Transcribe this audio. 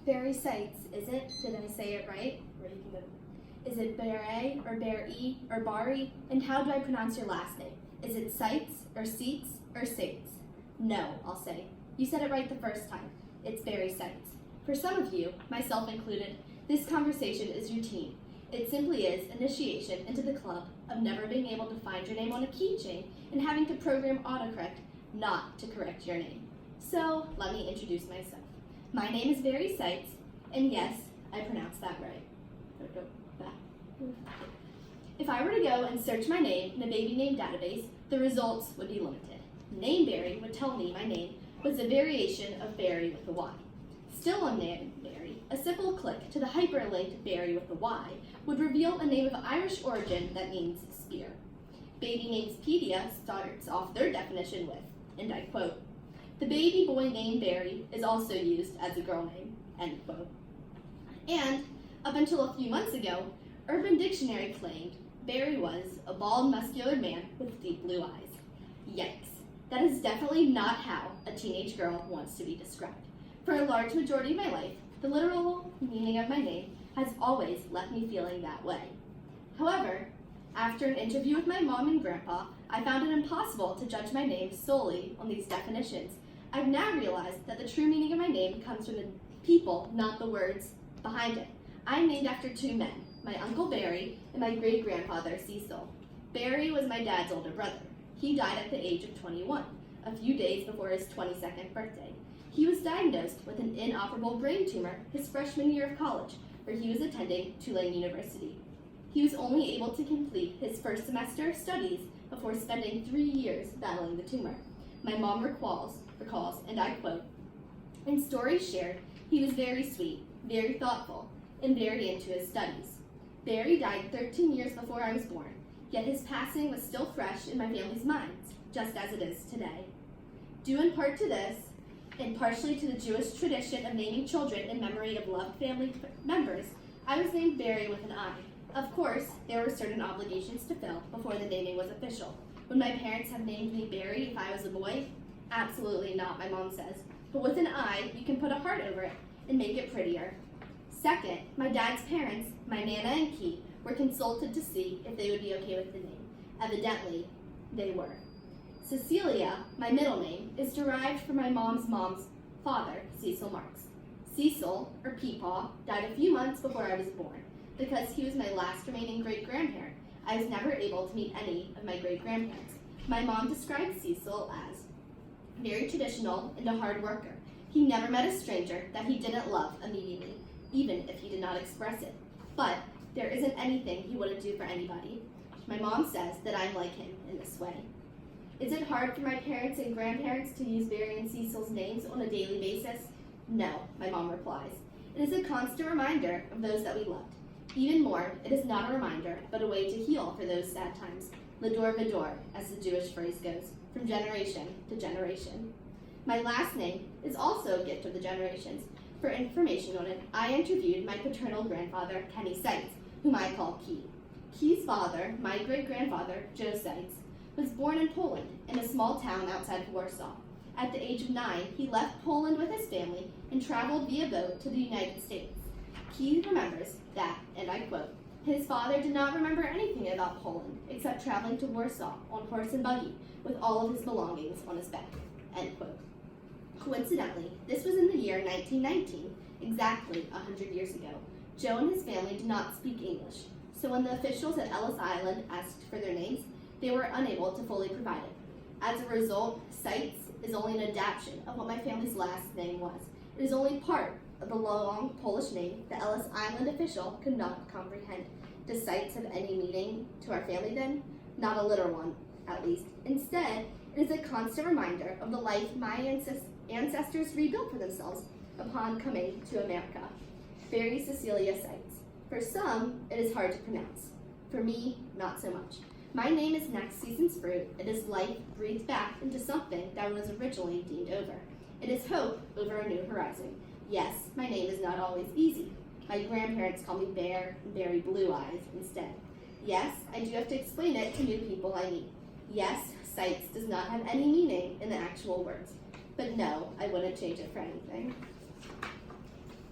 Barry Sights, is it? Did I say it right? Or you can go. Is it Barry or Barry or Bari? And how do I pronounce your last name? Is it Sights or Seats or Sates? No, I'll say. You said it right the first time. It's Barry Sights. For some of you, myself included, this conversation is routine. It simply is initiation into the club of never being able to find your name on a keychain and having to program autocorrect not to correct your name. So let me introduce myself. My name is Barry Sights, and yes, I pronounced that right. If I were to go and search my name in a baby name database, the results would be limited. Nameberry would tell me my name was a variation of Barry with a Y. Still on Nameberry, a simple click to the hyperlinked Barry with a Y would reveal a name of Irish origin that means spear. Baby Namespedia starts off their definition with, and I quote, "The baby boy named Barry is also used as a girl name," end quote. And up until a few months ago, Urban Dictionary claimed Barry was a bald, muscular man with deep blue eyes. Yikes. That is definitely not how a teenage girl wants to be described. For a large majority of my life, the literal meaning of my name has always left me feeling that way. However, after an interview with my mom and grandpa, I found it impossible to judge my name solely on these definitions. I've now realized that the true meaning of my name comes from the people, not the words behind it. I'm named after two men, my Uncle Barry and my great-grandfather Cecil. Barry was my dad's older brother. He died at the age of 21, a few days before his 22nd birthday. He was diagnosed with an inoperable brain tumor his freshman year of college, where he was attending Tulane University. He was only able to complete his first semester of studies before spending 3 years battling the tumor. My mom recalls, and I quote, "In stories shared, he was very sweet, very thoughtful, and very into his studies. Barry died 13 years before I was born, yet his passing was still fresh in my family's minds, just as it is today. Due in part to this, and partially to the Jewish tradition of naming children in memory of loved family members, I was named Barry with an I. Of course, there were certain obligations to fill before the naming was official. Would my parents have named me Barry if I was a boy? Absolutely not, my mom says. But with an I, you can put a heart over it and make it prettier. Second, my dad's parents, my Nana and Key, were consulted to see if they would be okay with the name. Evidently, they were. Cecilia, my middle name, is derived from my mom's father, Cecil Marks. Cecil, or Peepaw, died a few months before I was born. Because he was my last remaining great-grandparent, I was never able to meet any of my great-grandparents. My mom described Cecil as very traditional and a hard worker. He never met a stranger that he didn't love immediately, even if he did not express it. But there isn't anything he wouldn't do for anybody. My mom says that I'm like him in this way. Is it hard for my parents and grandparents to use Barry and Cecil's names on a daily basis? No, my mom replies. It is a constant reminder of those that we loved. Even more, it is not a reminder, but a way to heal for those sad times. L'dor v'dor, as the Jewish phrase goes, from generation to generation. My last name is also a gift of the generations. For information on it, I interviewed my paternal grandfather, Kenny Sights, whom I call Key. Key's father, my great-grandfather, Joe Sights, was born in Poland, in a small town outside of Warsaw. At the age of 9, he left Poland with his family and traveled via boat to the United States. Key remembers that, and I quote, "His father did not remember anything about Poland except traveling to Warsaw on horse and buggy with all of his belongings on his back," end quote. Coincidentally, this was in the year 1919, exactly 100 years ago. Joe and his family did not speak English, so when the officials at Ellis Island asked for their names, they were unable to fully provide it. As a result, Sights is only an adaptation of what my family's last name was. It is only part of the long Polish name the Ellis Island official could not comprehend. Does Sights have any meaning to our family then? Not a literal one, at least. Instead, it is a constant reminder of the life my ancestors rebuilt for themselves upon coming to America. Barry Cecilia Sights. For some, it is hard to pronounce. For me, not so much. My name is next season's fruit. It is life breathed back into something that was originally deemed over. It is hope over a new horizon. Yes, my name is not always easy. My grandparents call me Bear and Barry Blue Eyes instead. Yes, I do have to explain it to new people I meet. Yes, Sights does not have any meaning in the actual words. But no, I wouldn't change it for anything.